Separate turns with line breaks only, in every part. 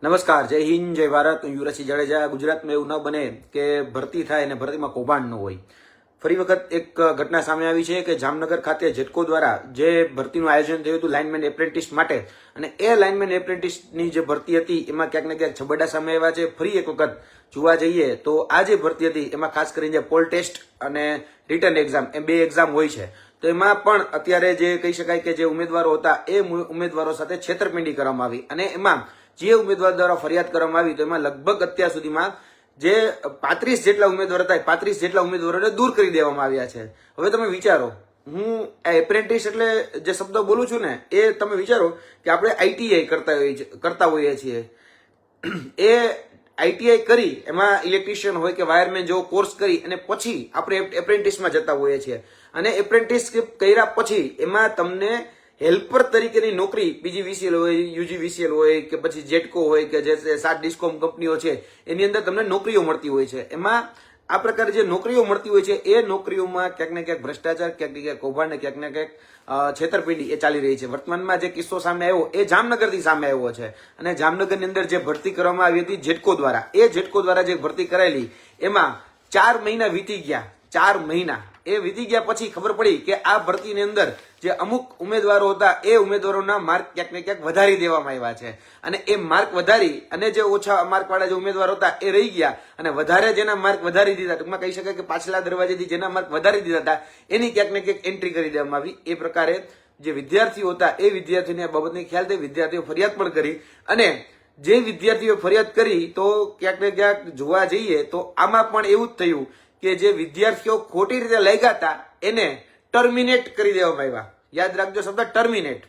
નમસ્કાર, જય હિન્દ, જય ભારત. હું યુવરાજસિંહ જાડેજા. ગુજરાતમાં એવું ન બને કે ભરતી થાય અને ભરતીમાં કૌભાંડ ન હોય. ફરી વખત એક ઘટના સામે આવી છે કે જામનગર ખાતે જેટકો દ્વારા જે ભરતીનું આયોજન થયું હતું લાઇનમેન એપ્રેન્ટિસ માટે, અને એ લાઇનમેન એપ્રેન્ટિસની જે ભરતી હતી એમાં ક્યાંક ને ક્યાંક છબરડા સામે આવ્યા છે. ફરી એક વખત જોવા જઈએ તો આ જે ભરતી હતી એમાં ખાસ કરીને પોલ ટેસ્ટ અને રિટર્ન એક્ઝામ એમ બે એક્ઝામ હોય છે. તો એમાં પણ અત્યારે જે કહી શકાય કે જે ઉમેદવારો હતા એ ઉમેદવારો સાથે છેતરપિંડી કરવામાં આવી, અને એમાં જે ઉમેદવાર દ્વારા ફરિયાદ કરવામાં આવી તો એમાં લગભગ અત્યાર સુધીમાં જે 35 જેટલા ઉમેદવાર હતા 35 જેટલા ઉમેદવારોને દૂર કરી દેવામાં આવ્યા છે. હવે તમે વિચારો, હું એપ્રેન્ટિસ એટલે જે શબ્દ બોલું છું ને એ તમે વિચારો કે આપણે આઈટીઆઈ કરતા હોઈએ છીએ. એ આઈટીઆઈ કરી એમાં ઇલેક્ટ્રિશિયન હોય કે વાયરમેન જેવો કોર્સ કરી અને પછી આપણે એપ્રેન્ટિસમાં જતા હોઈએ છીએ, અને એપ્રેન્ટિસશીપ કર્યા પછી એમાં તમને હેલ્પર તરીકેની નોકરી પીજીવીસીએલ હોય, યુજીવીસીએલ હોય કે પછી જેટકો હોય કે જે 7 ડિસ્કોમ કંપનીઓ છે એની અંદર તમને નોકરીઓ મળતી હોય છે. એમાં આ પ્રકારે જે નોકરીઓ મળતી હોય છે એ નોકરીઓમાં ક્યાંક ને ક્યાંક ભ્રષ્ટાચાર, ક્યાંક ને ક્યાંક કૌભાંડ ને ક્યાંક ને ક્યાંક છેતરપિંડી એ ચાલી રહી છે. વર્તમાનમાં જે કિસ્સો સામે આવ્યો એ જામનગરથી સામે આવ્યો છે, અને જામનગરની અંદર જે ભરતી કરવામાં આવી હતી જેટકો દ્વારા, એ જેટકો દ્વારા જે ભરતી કરાયેલી એમાં 4 મહિના વીતી ગયા. 4 મહિના એ વીતી ગયા પછી ખબર પડી કે આ ભરતીની અંદર જે અમુક ઉમેદવારો હતા એ ઉમેદવારોના માર્ક ક્યાંક ને ક્યાંક વધારી દેવામાં આવ્યા છે, અને એ માર્ક વધારી અને જે ઓછા માર્ક વાળા જે ઉમેદવારો હતા એ રહી ગયા, અને વધારે જેના માર્ક વધારી દીધા, ટૂંકમાં કહી શકાય કે પાછલા દરવાજેથી જેના માર્ક વધારી દીધા હતા એની ક્યાંક ને ક્યાંક એન્ટ્રી કરી દેવામાં આવી. એ પ્રકારે જે વિદ્યાર્થીઓ હતા એ વિદ્યાર્થીઓને આ બાબતની ખ્યાલ થઈ, વિદ્યાર્થીઓ ફરિયાદ પણ કરી, અને જે વિદ્યાર્થીઓ ફરિયાદ કરી તો ક્યાંક ને ક્યાંક જોવા જઈએ તો આમાં પણ એવું જ થયું કે જે વિદ્યાર્થીઓ ખોટી રીતે લાગ્યા હતા એને ટર્મિનેટ કરી દેવામાં આવ્યા. યાદ રાખજો શબ્દ ટર્મિનેટ.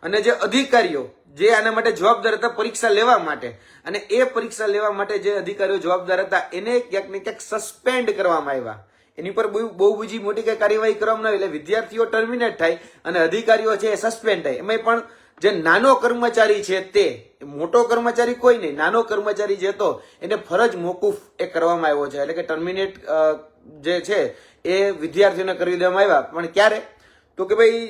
અને જે અધિકારીઓ જે આના માટે જવાબદાર હતા પરીક્ષા લેવા માટે, અને એ પરીક્ષા લેવા માટે જે અધિકારીઓ જવાબદાર હતા એને ક્યાંક ને ક્યાંક સસ્પેન્ડ કરવામાં આવ્યા. એની પર બહુ બીજી મોટી કઈ કાર્યવાહી કરવામાં આવી, એટલે વિદ્યાર્થીઓ ટર્મિનેટ થાય અને અધિકારીઓ છે એ સસ્પેન્ડ થાય. એમાં પણ જે નાનો કર્મચારી છે તે, મોટો કર્મચારી કોઈ નહીં, નાનો કર્મચારી જે હતો એને ફરજ મોકૂફ એ કરવામાં આવ્યો છે, એટલે કે ટર્મિનેટ જે છે એ વિદ્યાર્થીઓને કરી દેવામાં આવ્યા. પણ ક્યારે? તો કે ભાઈ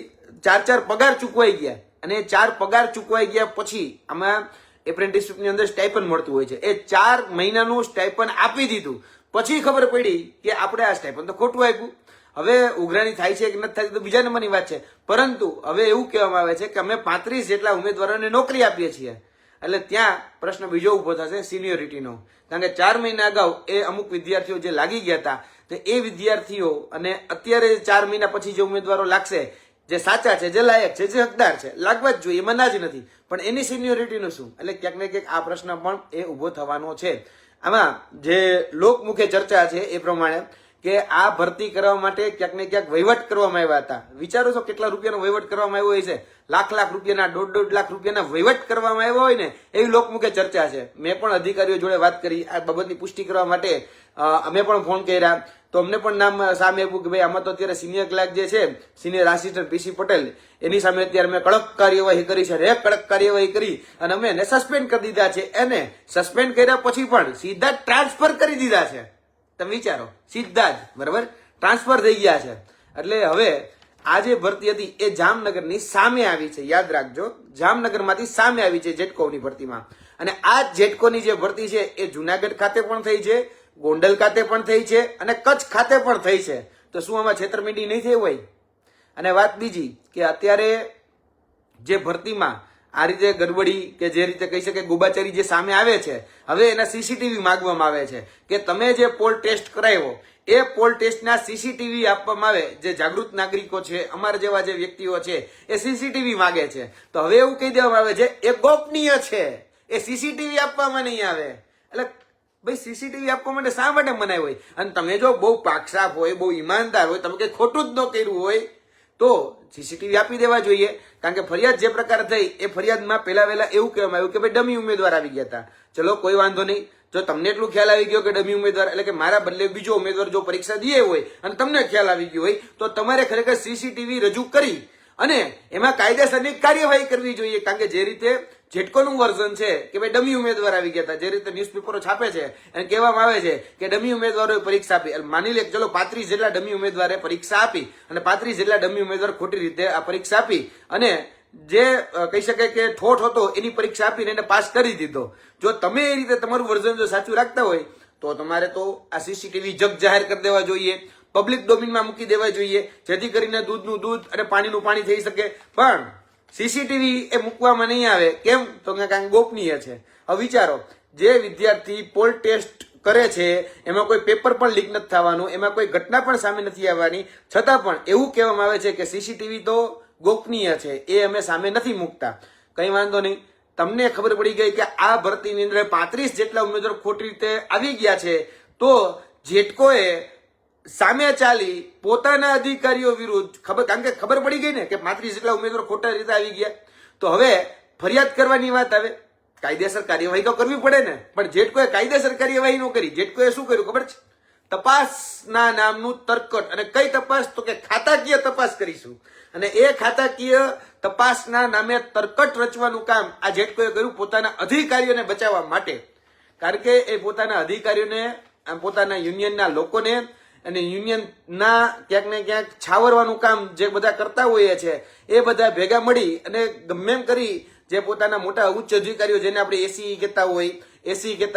4 પગાર ચૂકવાઈ ગયા, અને 4 પગાર ચૂકવાઈ ગયા પછી આમાં એપ્રેન્ટિસશીપની અંદર સ્ટાઇપન મળતું હોય છે. એ 4 મહિનાનું સ્ટાઇપન આપી દીધું પછી ખબર પડી કે આપણે આ સ્ટાઇપન તો ખોટું આપ્યું. હવે ઉઘરાણી થાય છે કે નથી થતી તો બીજા નંબરની વાત છે, પરંતુ હવે એવું કહેવામાં આવે છે કે અમે 35 જેટલા ઉમેદવારોને નોકરી આપીએ છીએ. એટલે ત્યાં પ્રશ્ન બીજો ઉભો થશે સિનિયોરિટીનો, કારણ કે 4 મહિના અગાઉ એ અમુક વિદ્યાર્થીઓ જે લાગી ગયા હતા તો એ વિદ્યાર્થીઓ અને અત્યારે 4 મહિના પછી જે ઉમેદવારો લાગશે જે સાચા છે, જે લાયક છે, જે હકદાર છે, લાગવા જ જોઈએ, એમાં ના જ નથી, પણ એની સિનિયોરિટીનું શું? એટલે ક્યાંક ને ક્યાંક આ પ્રશ્ન પણ એ ઉભો થવાનો છે. આમાં જે લોકમુખે ચર્ચા છે એ પ્રમાણે કે આ ભરતી કરવા માટે ક્યાંક ને ક્યાંક વહીવટ કરવામાં આવ્યા હતા. વિચારો છો કેટલા રૂપિયાનો વહીવટ કરવામાં આવ્યો હોય છે? લાખ રૂપિયાના, 1.5 લાખ રૂપિયાના વહીવટ કરવામાં આવ્યો હોય ને એવી લોકમુખે ચર્ચા છે. મેં પણ અધિકારીઓ જોડે વાત કરી આ બાબતની પુષ્ટિ કરવા માટે, અમે પણ ફોન કર્યા તો અમને પણ નામ સામે આપ્યું કે ભાઈ આમાં તો અત્યારે સિનિયર ક્લાર્ક જે છે, સિનિયર આસિસ્ટન્ટ પીસી પટેલ, એની સામે અત્યારે મેં કડક કાર્યવાહી કરી છે, કડક કાર્યવાહી કરી અને અમે એને સસ્પેન્ડ કરી દીધા છે. એને સસ્પેન્ડ કર્યા પછી પણ સીધા ટ્રાન્સફર કરી દીધા છે. તમે વિચારો, સીધા જ બરાબર ટ્રાન્સફર થઈ ગયા છે. એટલે હવે આ જે ભરતી હતી એ જામનગરની સામે આવી છે. યાદ રાખજો, જામનગરમાંથી સામે આવી છે જેટકોની ભરતીમાં. અને આ જેટકોની જે ભરતી છે એ જુનાગઢ ખાતે પણ થઈ છે, ગોંડલ ખાતે પણ થઈ છે, અને કચ્છ ખાતે પણ થઈ છે. તો શું આમાં છેતરપિંડી નહીં થઈ હોય? અને વાત બીજી કે અત્યારે જે ભરતીમાં આ રીતે ગડબડી કે જે રીતે કહી શકે ગોબાચારી જે સામે આવે છે, હવે એના સીસીટીવી માંગવામાં આવે છે કે તમે જે પોલ ટેસ્ટ કરાવ્યો એ પોલ ટેસ્ટના સીસીટીવી આપવામાં આવે. જે જાગૃત નાગરિકો છે, અમારા જેવા જે વ્યક્તિઓ છે એ સીસીટીવી માંગે છે. તો હવે એવું કહી દેવામાં આવે છે એ ગોપનીય છે, એ સીસીટીવી આપવામાં નહીં આવે. એટલે ભાઈ સીસીટીવી આપવા માટે શા માટે મનાય હોય? અને તમે જો બહુ પાકસાફ હોય, બહુ ઈમાનદાર હોય, તમે કઈ ખોટું જ ન કર્યું હોય તો સીસીટીવી આપી દેવા જોઈએ. કારણ કે ફરિયાદ જે પ્રકાર થઈ એ ફરિયાદમાં પહેલા એવું કહેવામાં આવ્યું કે ભાઈ ડમી ઉમેદવાર આવી ગયા હતા. ચલો કોઈ વાંધો નહીં, જો તમને એટલું ખ્યાલ આવી ગયો કે ડમી ઉમેદવાર એટલે કે મારા બદલે બીજો ઉમેદવાર જો પરીક્ષા દીએ હોય અને તમને ખ્યાલ આવી ગયો હોય તો તમારે ખરેખર સીસીટીવી રજૂ કરી અને એમાં કાયદેસરની કાર્યવાહી કરવી જોઈએ. કારણ કે જે રીતે જેટકોનું વર્ઝન છે કે ભાઈ ડમી ઉમેદવાર આવી ગયા હતા, જે રીતે ન્યૂઝપેપરો છાપે છે અને કહેવામાં આવે છે કે ડમી ઉમેદવારોએ પરીક્ષા આપી. માની લે ચલો 35 જેટલા ડમી ઉમેદવારે પરીક્ષા આપી અને 35 જેટલા ડમી ઉમેદવાર ખોટી રીતે આ પરીક્ષા આપી અને જે કહી શકાય કે ઠોઠ હતો એની પરીક્ષા આપીને એને પાસ કરી દીધો. જો તમે એ રીતે તમારું વર્ઝન જો સાચું રાખતા હોય તો તમારે તો આ સીસીટીવી જગ જાહેર કરી દેવા જોઈએ, પબ્લિક ડોમેનમાં મૂકી દેવા જોઈએ, જેથી કરીને દૂધનું દૂધ અને પાણીનું પાણી થઈ શકે. પણ સીસીટીવી એ મૂકવામાં નહીં આવે. કેમ? તો કારણ ગોપનીય છે. હવે વિચારો, જે વિદ્યાર્થી પોલ ટેસ્ટ કરે છે એમાં કોઈ પેપર પણ લીક નથી થવાનું, એમાં કોઈ ઘટના પણ સામે નથી આવવાની, છતાં પણ એવું કહેવામાં આવે છે કે સીસીટીવી તો ગોપનીય છે, એ અમે સામે નથી મૂકતા. કઈ વાંધો નહીં, તમને ખબર પડી ગઈ કે આ ભરતીની અંદર 35 જેટલા ઉમેદવારો ખોટી રીતે આવી ગયા છે, તો જેટકોએ સામે ચાલી પોતાના અધિકારીઓ વિરુદ્ધ કારણ કે ખબર પડી ગઈ ને કે 35 જેટલા ઉમેદવારો ખોટા રીતે આવી ગયા, તો હવે ફરિયાદ કરવાની વાત આવે, કાયદેસર કાર્યવાહી તો કરવી પડે ને. પણ જેટકોએ કાયદેસર કાર્યવાહી ન કરી, જેટકોએ શું કર્યું ખબર છે? તપાસના નામનું તરકટ. અને કઈ તપાસ? તો કે ખાતાકીય તપાસ કરીશું. અને એ ખાતાકીય તપાસના નામે તરકટ રચવાનું કામ આ જેટકોએ કર્યું પોતાના અધિકારીઓને બચાવવા માટે. કારણ કે એ પોતાના અધિકારીઓને, પોતાના યુનિયનના લોકોને અને યુનિયનના ક્યાંક ને ક્યાંક છાવરવાનું કામ જે બધા કરતા હોઈએ છે, એ બધા ભેગા મળી અને ગમે એમ કરી જે પોતાના મોટા ઉચ્ચ અધિકારીઓ, જેને આપણે એસી કહેતા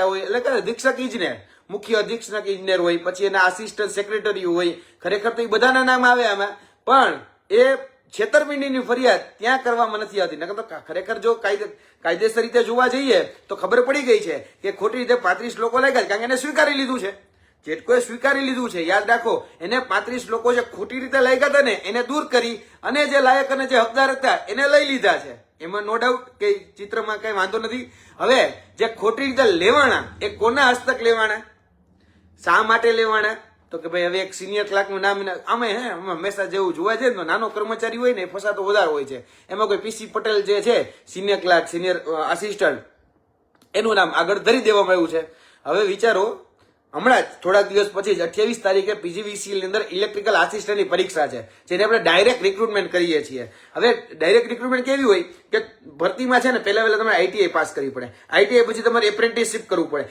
હોય, એટલે કે અધિક્ષક ઇજનેર, મુખ્ય અધિક્ષક ઇજનેર હોય, પછી એના આસિસ્ટન્ટ સેક્રેટરી હોય, ખરેખર તો એ બધાના નામ આવે આમાં, પણ એ છેતરપિંડીની ફરિયાદ ત્યાં કરવામાં નથી આવતી. નકર તો ખરેખર જો કાયદેસર રીતે જોવા જઈએ તો ખબર પડી ગઈ છે કે ખોટી રીતે 35 લોકો લાગ્યા, કારણ કે એને સ્વીકારી લીધું છે. જેટકોએ સ્વીકારી લીધું છે, યાદ રાખો, એને 35 લોકો જે ખોટી રીતે લાગ્યા હતા ને એને દૂર કરી અને જે લાયક અને જે હકદાર હતા એને લઈ લીધા છે. એમાં નો ડાઉટ કે ચિત્રમાં કઈ વાંધો નથી. હવે જે ખોટી રીતે લેવાના એ કોના હસ્તક લેવાના, શા માટે લેવાના? તો કે ભાઈ હવે એક સિનિયર ક્લાર્કનું નામ અમે હંમેશા જેવું જોવા જાય તો નાનો કર્મચારી હોય ને એ ફસાતો વધારે હોય છે. એમાં કોઈ પીસી પટેલ જે છે સિનિયર ક્લાર્ક, સિનિયર આસિસ્ટન્ટ, એનું નામ આગળ ધરી દેવામાં આવ્યું છે. હવે વિચારો, હમણાં જ થોડાક દિવસ પછી 28 તારીખે પીજીવીસીએલ ની અંદર ઇલેક્ટ્રિકલ આસિસ્ટન્ટની પરીક્ષા છે, જેને આપણે ડાયરેક્ટ રિક્રુટમેન્ટ કરીએ છીએ. હવે ડાયરેક્ટ રિક્રુટમેન્ટ કેવી હોય કે ભરતીમાં છે ને પહેલા તમારે આઈટીઆઈ પાસ કરવી પડે, આઈટીઆઈ પછી તમારે એપ્રેન્ટિસશીપ કરવું પડે,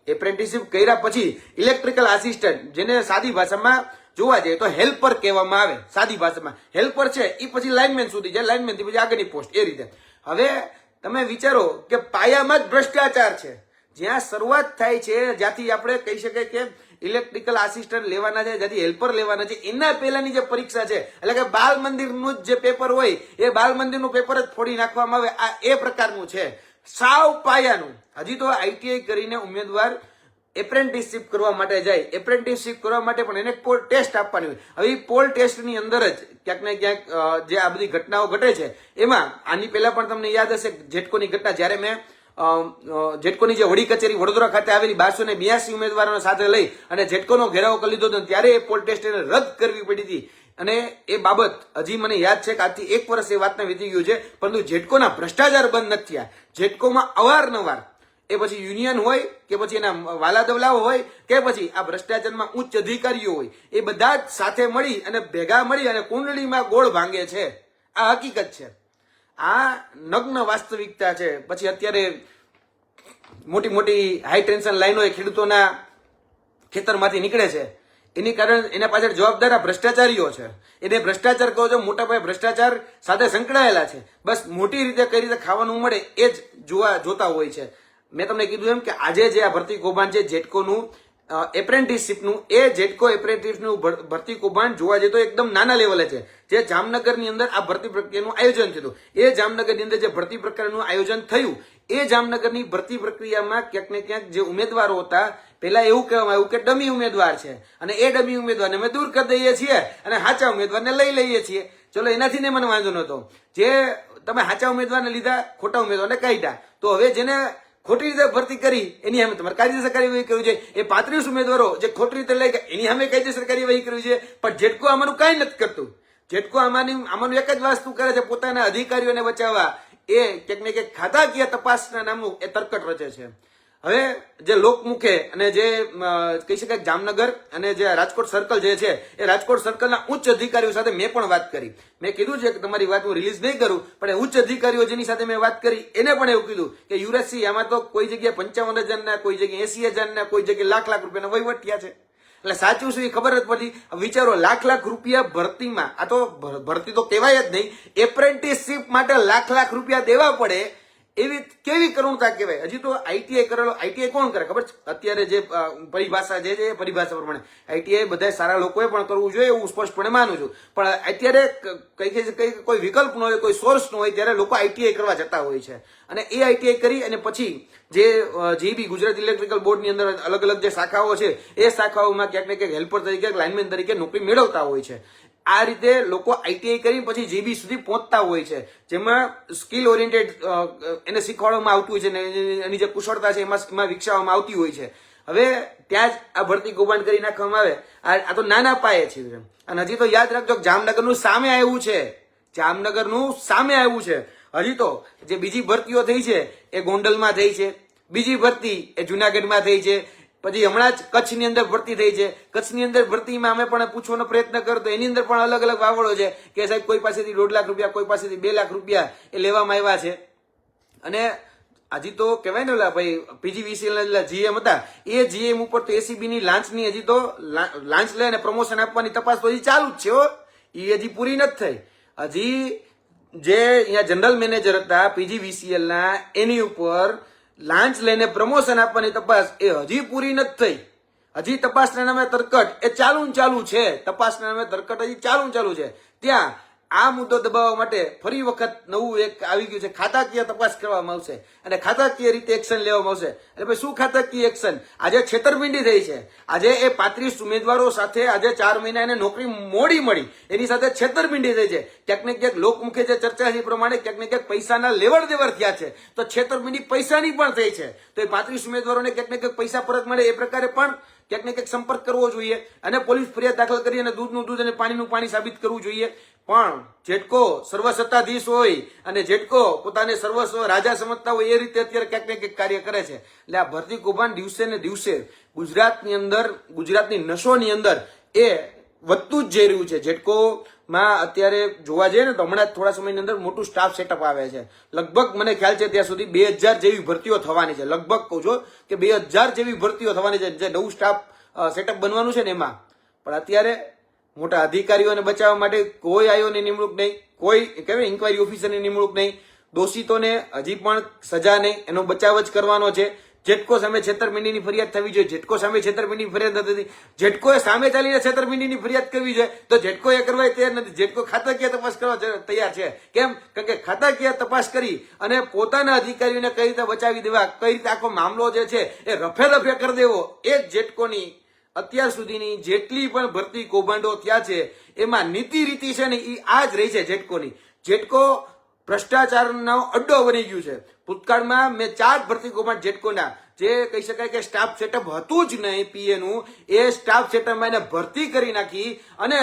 એપ્રેન્ટિસશીપ કર્યા પછી ઇલેક્ટ્રિકલ આસિસ્ટન્ટ, જેને સાદી ભાષામાં જોવા જઈએ તો હેલ્પર કહેવામાં આવે, સાદી ભાષામાં હેલ્પર છે, એ પછી લાઇનમેન સુધી જાય, લાઇનમેન થી પછી આગળની પોસ્ટ, એ રીતે. હવે તમે વિચારો કે પાયામાં જ ભ્રષ્ટાચાર છે. જ્યાં શરૂઆત થાય છે, જ્યાંથી આપણે કહી શકાય કે ઇલેક્ટ્રિકલ આસિસ્ટન્ટ લેવાના છે, જ્યાંથી હેલ્પર લેવાના છે, એના પહેલાની જે પરીક્ષા છે, એટલે કે બાલ મંદિરનું જ જે પેપર હોય એ બાલ મંદિરનું પેપર જ ફોડી નાખવામાં આવે. આ એ પ્રકારનું છે, સાવ પાયાનું. હજી તો આઈટીઆઈ કરીને ઉમેદવાર એપ્રેન્ટિસશીપ કરવા માટે જાય, એપ્રેન્ટિસશીપ કરવા માટે પણ એને પોલ ટેસ્ટ આપવાની હોય. હવે એ પોલ ટેસ્ટની અંદર જ ક્યાંક ને ક્યાંક જે આ બધી ઘટનાઓ ઘટે છે, એમાં આની પહેલા પણ તમને યાદ હશે જેટકોની ઘટના, જ્યારે મેં જેટકોની જે વડી કચેરી વડોદરા ખાતે આવેલી 1282 ઉમેદવારોને સાથે લઈ અને જેટકોનો ઘેરાવો કરી લીધો હતો, ત્યારે એ પોલ ટેસ્ટ એને રદ કરવી પડી હતી. અને એ બાબત હજી મને યાદ છે કે આજથી 1 વર્ષ એ વાતને વીતી ગયું છે, પરંતુ જેટકોના ભ્રષ્ટાચાર બંધ નથી થયા. જેટકોમાં અવારનવાર, એ પછી યુનિયન હોય કે પછી એના વાલા દવલાઓ હોય કે પછી આ ભ્રષ્ટાચારમાં ઉચ્ચ અધિકારીઓ હોય, એ બધા જ સાથે મળી અને ભેગા મળી અને કુંડળીમાં ગોળ ભાંગે છે. આ હકીકત છે, આ નગ્ન વાસ્તવિકતા છે. પછી અત્યારે મોટી મોટી હાઈ ટેન્શન લાઈનો એ ખેડૂતોના ખેતરમાંથી નીકળે છે, એની કારણ એના પાછળ જવાબદાર ભ્રષ્ટાચારીઓ છે. એને ભ્રષ્ટાચાર કહો છો, મોટા પાયે ભ્રષ્ટાચાર સાથે સંકળાયેલા છે. બસ મોટી રીતે કઈ રીતે ખાવાનું મળે એ જ જોતા હોય છે. મેં તમને કીધું એમ કે આજે જે આ ભરતી કૌભાંડ છે જેટકોનું એપ્રેન્ટિસશીપનું, એ જેટકો એપ્રેન્ટિસનું ભરતી કૌભાંડ જોવા જઈએ તો એકદમ નાના લેવલે છે. જે જામનગરની અંદર આ ભરતી પ્રક્રિયાનું આયોજન થયું, એ જામનગરની અંદર જે ભરતી પ્રક્રિયાનું આયોજન થયું, એ જામનગરની ભરતી પ્રક્રિયામાં ક્યાંક ને ક્યાંક જે ઉમેદવારો હતા, પહેલા એવું કહેવામાં આવ્યું કે ડમી ઉમેદવાર છે અને એ ડમી ઉમેદવારને અમે દૂર કરી દઈએ છીએ અને સાચા ઉમેદવારને લઈ લઈએ છીએ. ચલો, એનાથી ને મને વાંધો નહોતો. જે તમે સાચા ઉમેદવારને લીધા, ખોટા ઉમેદવારને કાઢ્યા, તો હવે જેને ખોટી રીતે ભરતી કરી એની સામે તમારે કાયદેસર કાર્યવાહી કરવી જોઈએ. એ 35 ઉમેદવારો જે ખોટી રીતે લઈ ગયા એની સામે કાયદેસર કાર્યવાહી કરવી જોઈએ. પણ જેટકો આમાંનું કાંઈ નથી કરતું. જેટકો આમાંનું એક જ વસ્તુ કરે છે, પોતાના અધિકારીઓને બચાવવા. એ ક્યાંક ને ક્યાંક ખાતાકીય તપાસના નામનું એ તરકટ રચે છે. હવે જે લોકમુખે અને જે કહી શકાય જામનગર અને જે રાજકોટ સર્કલ જે છે, એ રાજકોટ સર્કલના ઉચ્ચ અધિકારીઓ સાથે મેં પણ વાત કરી. મેં કીધું છે કે તમારી વાત હું રિલીઝ નહીં કરું, પણ એ ઉચ્ચ અધિકારીઓ જેની સાથે મેં વાત કરી એને પણ એવું કીધું કે યુવરાજસિંહ, આમાં તો કોઈ જગ્યાએ 55,000 ના, કોઈ જગ્યાએ 80,000 ના, કોઈ જગ્યાએ લાખ રૂપિયાના વહીવટ થયા છે. એટલે સાચું શું એ ખબર જ પડતી. વિચારો, લાખ રૂપિયા ભરતીમાં, આ તો ભરતી તો કહેવાય જ નહીં, એપ્રેન્ટિસશીપ માટે લાખ રૂપિયા દેવા પડે, એવી કેવી કરુણતા કહેવાય. હજી તો આઈટીઆઈ કરેલો, આઈટીઆઈ કોણ કરે ખબર છે? અત્યારે જે પરિભાષા જે છે એ પરિભાષા પ્રમાણે આઈટીઆઈ બધા સારા લોકોએ પણ કરવું જોઈએ, હું સ્પષ્ટપણે માનું છું. પણ અત્યારે કઈ કોઈ વિકલ્પ ન હોય, કોઈ સોર્સ ન હોય, ત્યારે લોકો આઈટીઆઈ કરવા જતા હોય છે. અને એ આઈટીઆઈ કરી અને પછી જે જીબી ગુજરાત ઇલેક્ટ્રિકલ બોર્ડની અંદર અલગ અલગ જે શાખાઓ છે એ શાખાઓમાં ક્યાંક ને ક્યાંક હેલ્પર તરીકે, લાઇનમેન તરીકે નોકરી મેળવતા હોય છે. આ રીતે લોકો આઈટીઆઈ કરી પછી જીબી સુધી પહોંચતા હોય છે, જેમાં સ્કિલ ઓરિએન્ટેડ એને શીખવાડવામાં આવતું હોય છે ને એની જે કુશળતા છે એમાં વિકસાવવામાં આવતી હોય છે. હવે ત્યાં જ આ ભરતી કૌભાંડ કરી નાખવામાં આવે. આ તો નાના પાયે છે. અને હજી તો યાદ રાખજો, જામનગરનું સામે આવ્યું છે, જામનગરનું સામે આવ્યું છે. હજી તો જે બીજી ભરતીઓ થઈ છે એ ગોંડલમાં થઈ છે, બીજી ભરતી એ જુનાગઢમાં થઈ છે, પછી હમણાં જ કચ્છની અંદર ભરતી થઈ છે. કચ્છની અંદર ભરતીમાં અમે પણ પૂછવાનો પ્રયત્ન કરતો, એની અંદર પણ અલગ અલગ વાવડો છે કે સાહેબ કોઈ પાસેથી 1.5 લાખ રૂપિયા, કોઈ પાસેથી 2 લાખ રૂપિયા એ લેવામાં આવ્યા છે. અને હજી તો કહેવાય ને ભાઈ પીજીવીસીએલ જીએમ હતા, એ જીએમ ઉપર તો એસીબી ની લાંચની હજી તો લાંચ લઈને પ્રમોશન આપવાની તપાસ તો હજી ચાલુ જ છે. એ હજી પૂરી નથી થઈ. હજી જે અહીંયા જનરલ મેનેજર હતા પીજીવીસીએલ ના, એની ઉપર લાંચ લઈને પ્રમોશન આપવાની તપાસ એ હજી પૂરી નથી થઈ. હજી તપાસના નામે તરકટ એ ચાલુ છે. તપાસના નામે તરકટ હજી ચાલુ છે. ત્યાં આ મુદ્દો દબાવવા માટે ફરી વખત નવું એક આવી ગયું છે, ખાતાકીય તપાસ કરવામાં આવશે અને ખાતાકીય રીતે એક્શન લેવામાં આવશે. એટલે ભાઈ શું ખાતાકીય એક્શન? આજે છેતરપિંડી થઈ છે. આજે એ 35 ઉમેદવારો સાથે આજે 4 મહિના એને નોકરી મોડી મળી, એની સાથે છેતરપિંડી થઈ છે. ક્યાંક ને ક્યાંક લોકમુખે જે ચર્ચા છે એ પ્રમાણે ક્યાંક ને ક્યાંક પૈસાના લેવડ દેવડ થયા છે, તો છેતરપિંડી પૈસાની પણ થઈ છે. તો એ 35 ઉમેદવારોને ક્યાંક ને ક્યાંક પૈસા પરત મળે એ પ્રકારે પણ ક્યાંક ને ક્યાંક સંપર્ક કરવો જોઈએ અને પોલીસ ફરિયાદ દાખલ કરી અને દૂધનું દૂધ અને પાણીનું પાણી સાબિત કરવું જોઈએ. પણ જેટકો સર્વસત્તાધીશ હોય અને જેટકો પોતાને સર્વસ્વ રાજા સમજતા હોય એ રીતે અત્યારે ક્યાંક ને ક્યાંક કાર્ય કરે છે. એટલે આ ભરતી કૌભાંડ દિવસે ને દિવસે ગુજરાતની અંદર, ગુજરાતની નશોની અંદર એ વધતું જ જઈ રહ્યું છે. જેટકોમાં અત્યારે જોવા જઈએ ને તો હમણાં થોડા સમયની અંદર મોટું સ્ટાફ સેટઅપ આવે છે. લગભગ મને ખ્યાલ છે ત્યાં સુધી 2000 જેવી ભરતીઓ થવાની છે. લગભગ કહું છું કે 2000 જેવી ભરતીઓ થવાની છે, જે નવું સ્ટાફ સેટઅપ બનવાનું છે ને એમાં. પણ અત્યારે મોટા અધિકારીઓને બચાવવા માટે કોઈ આયોની નિમણૂક નહીં, કોઈ કહેવાય ઇન્કવાયરી ઓફિસરની નિમણૂક નહીં, દોષિતોને હજી પણ સજા નહીં, એનો બચાવ જ કરવાનો છે. જેટકો સામે છેતરપિંડીની ફરિયાદ થવી જોઈએ. જેટકો સામે છેતરપિંડીની ફરિયાદ નથી, જેટકોએ સામે ચાલીને છેતરપિંડીની ફરિયાદ કરવી જોઈએ, તો જેટકો એ કરવા તૈયાર નથી. જેટકો ખાતાકીય તપાસ કરવા તૈયાર છે. કેમ? કારણ કે ખાતાકીય તપાસ કરી અને પોતાના અધિકારીઓને કઈ રીતે બચાવી દેવા, કઈ રીતે આખો મામલો જે છે એ રફે દફે કરી દેવો, એ જ જેટકોની અત્યાર સુધીની જેટલી પણ ભરતી કૌભાંડો થયા છે એમાં નીતિ રીતિ છે ને એ આ જ રહી છે જેટકોની. જેટકો ભ્રષ્ટાચારનો અડ્ડો બની ગયું છે. ભૂતકાળમાં મેં 4 ભરતી કૌભાંડ જેટકોના, જે કહી શકાય કે સ્ટાફ સેટઅપ હતું જ નહીં પીએ નું, એ સ્ટાફ સેટઅપમાં એને ભરતી કરી નાખી અને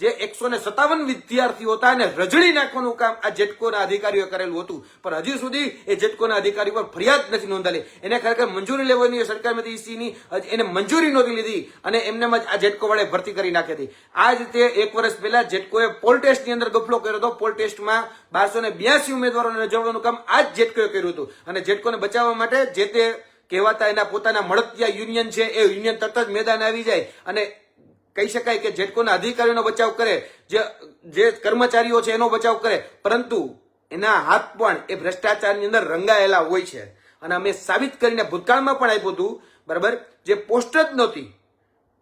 જે 157 વિદ્યાર્થીઓ હતા એને રજડી નાખવાનું કામ આ જેટકોના અધિકારીઓ કરેલું હતું. પણ હજી સુધી એ જેટકોના અધિકારી પર ફરિયાદ નથી નોંધાલી. એને ખરેખર મંજૂરી લેવાની સરકારમાંથી ઈસીની એને મંજૂરી નહોતી લીધી અને એમને આ જેટકો વડે ભરતી કરી નાખી હતી. આ જ રીતે 1 વર્ષ પહેલા જેટકોએ પોલ ટેસ્ટની અંદર ગફલો કર્યો હતો. પોલ ટેસ્ટમાં 1282 ઉમેદવારોને રજવવાનું કામ આ જ જેટકોએ કર્યું હતું. અને જેટકોને બચાવવા માટે જે તે કહેવાતા એના પોતાના મળતિયા યુનિયન છે એ યુનિયન તરત જ મેદાન આવી જાય અને કહી શકાય કે જેટકોના અધિકારીઓનો બચાવ કરે, જે કર્મચારીઓ છે એનો બચાવ કરે, પરંતુ એના હાથ પણ એ ભ્રષ્ટાચારની અંદર રંગાયેલા હોય છે. અને અમે સાબિત કરીને ભૂતકાળમાં પણ આપ્યું હતું, બરાબર, જે પોસ્ટ જ નહોતી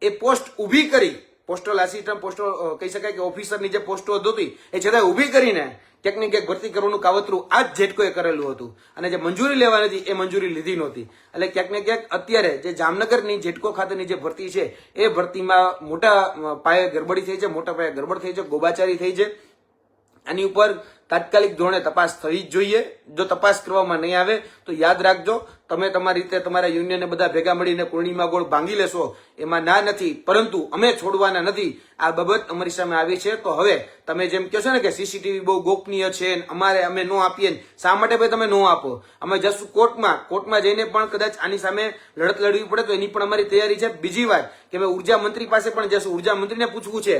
એ પોસ્ટ ઊભી કરી, પોસ્ટલ આસિસ્ટન્ટ, પોસ્ટલ કહી શકાય કે ઓફિસરની જે પોસ્ટો હતી એ છતાં ઊભી કરીને ક્યાંક ને ક્યાંક ભરતી કરવાનું કાવતરું આ જ જેટકોએ કરેલું હતું. અને જે મંજૂરી લેવાની હતી એ મંજૂરી લીધી નહોતી. એટલે ક્યાંક ને ક્યાંક અત્યારે જે જામનગરની જેટકો ખાતેની જે ભરતી છે એ ભરતીમાં મોટા પાયે ગરબડી થઈ છે, મોટા પાયે ગરબડ થઈ છે, ગોબાચારી થઈ છે. આની ઉપર તાત્કાલિક ધોરણે તપાસ થવી જ જોઈએ. જો તપાસ કરવામાં નહીં આવે તો યાદ રાખજો, તમે તમારી રીતે તમારા યુનિયનને બધા ભેગા મળીને પૂર્ણિમા ગોળ ભાંગી લેશો, એમાં ના નથી, પરંતુ અમે છોડવાના નથી. આ બાબત અમારી સામે આવી છે. તો હવે તમે જેમ કહો છો ને કે સીસીટીવી બહુ ગોપનીય છે, અમે નો આપીએ, શા માટે ભાઈ તમે નો આપો? અમે જશું કોર્ટમાં જઈને પણ કદાચ આની સામે લડત લડવી પડે તો એની પણ અમારી તૈયારી છે. બીજી વાત કે અમે ઉર્જા મંત્રી પાસે પણ જશું. ઉર્જા મંત્રીને પૂછવું છે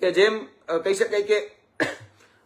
કે જેમ કહી શકાય કે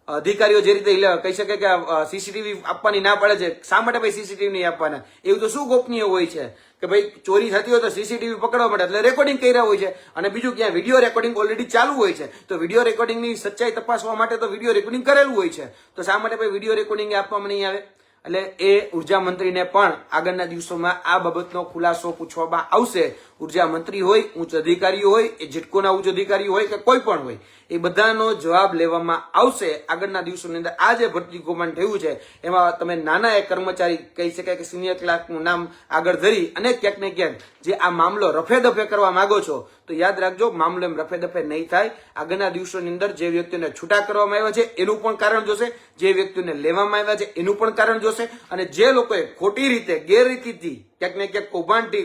અધિકારીઓ જે રીતે કહી શકે કે સીસીટીવી આપવાની ના પડે છે, શા માટે ભાઈ સીસીટીવી નહીં આપવાના? એવું તો શું ગોપનીય હોય છે કે ભાઈ ચોરી થતી હોય તો સીસીટીવી પકડવા પડે એટલે રેકોર્ડિંગ કર્યા હોય છે, અને બીજું ક્યાં વિડીયો રેકોર્ડિંગ ઓલરેડી ચાલુ હોય છે, તો વિડીયો રેકોર્ડિંગની સચ્ચાઈ તપાસવા માટે તો વિડીયો રેકોર્ડિંગ કરેલું હોય છે, તો શા માટે ભાઈ વિડીયો રેકોર્ડિંગ આપવામાં નહીં આવે? એટલે એ ઉર્જા મંત્રીને પણ આગળના દિવસોમાં આ બાબતનો ખુલાસો પૂછવામાં આવશે. ઉર્જા મંત્રી હોય, ઉચ્ચ અધિકારીઓ હોય, એ જેટકોના ઉચ્ચ અધિકારીઓ હોય કે કોઈ પણ હોય, એ બધાનો જવાબ લેવામાં આવશે આગળના દિવસોની અંદર. આ જે ભરતી કૌભાંડ થયું છે એમાં તમે નાના એક કર્મચારી કહી શકાય કે સિનિયર ક્લાર્કનું નામ આગળ ધરી અને ક્યાંક ને ક્યાંક જે આ મામલો રફે દફે કરવા માંગો છો, તો યાદ રાખજો મામલો એમ રફે દફે નહીં થાય. આગળના દિવસોની અંદર જે વ્યક્તિઓને છૂટા કરવામાં આવ્યા છે એનું પણ કારણ જોશે, જે વ્યક્તિઓને લેવામાં આવ્યા છે એનું પણ કારણ જોશે, અને જે લોકોએ ખોટી રીતે ગેરરીતિથી ક્યાંક ને ક્યાંક કૌભાંડથી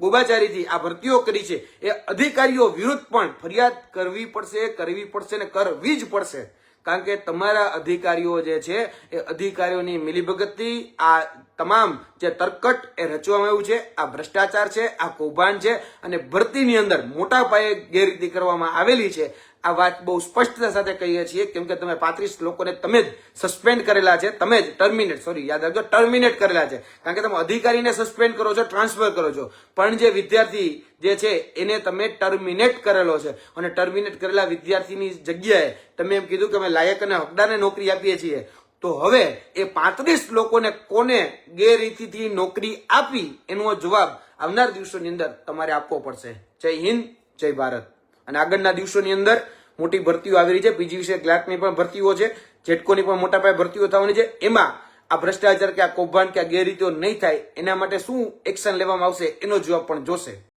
ગોબાચારીથી આ ભરતીઓ કરી છે એ અધિકારીઓ વિરુદ્ધ પણ ફરિયાદ કરવી પડશે ને કરવી જ પડશે. કારણ કે તમારા અધિકારીઓ જે છે એ અધિકારીઓની મિલીભગતથી આ તમામ જે તરકટ એ રચવામાં આવ્યું છે, આ ભ્રષ્ટાચાર છે, આ કૌભાંડ છે, અને ભરતીની અંદર મોટા પાયે ગેરરીતિ કરવામાં આવેલી છે. આ વાત બહુ સ્પષ્ટતા સાથે કહીએ છીએ, કેમ કે તમે 35 લોકોને તમે જ સસ્પેન્ડ કરેલા છે, તમે જ ટર્મિનેટ કરેલા છે. કારણ કે તમે અધિકારીને સસ્પેન્ડ કરો છો, ટ્રાન્સફર કરો છો, પણ જે વિદ્યાર્થી જે છે એને તમે ટર્મિનેટ કરેલો છે, અને ટર્મિનેટ કરેલા વિદ્યાર્થીની જગ્યાએ તમે એમ કીધું કે અમે લાયક અને હકદારને નોકરી આપીએ છીએ. તો હવે એ 35 લોકોને કોને ગેરરીતિથી નોકરી આપી એનો જવાબ આવનાર દિવસોની અંદર તમારે આપવો પડશે. જય હિન્દ, જય ભારત. અને આગળના દિવસોની અંદર મોટી ભરતીઓ આવી રહી છે, પીજીવીસીએલ ક્લાર્કની પણ ભરતીઓ છે, જેટકોની પણ મોટા પાયે ભરતીઓ થવાની છે. એમાં આ ભ્રષ્ટાચાર કે આ કૌભાંડ કે આ ગેરરીતિઓ નહીં થાય એના માટે શું એક્શન લેવામાં આવશે એનો જવાબ પણ જોશે.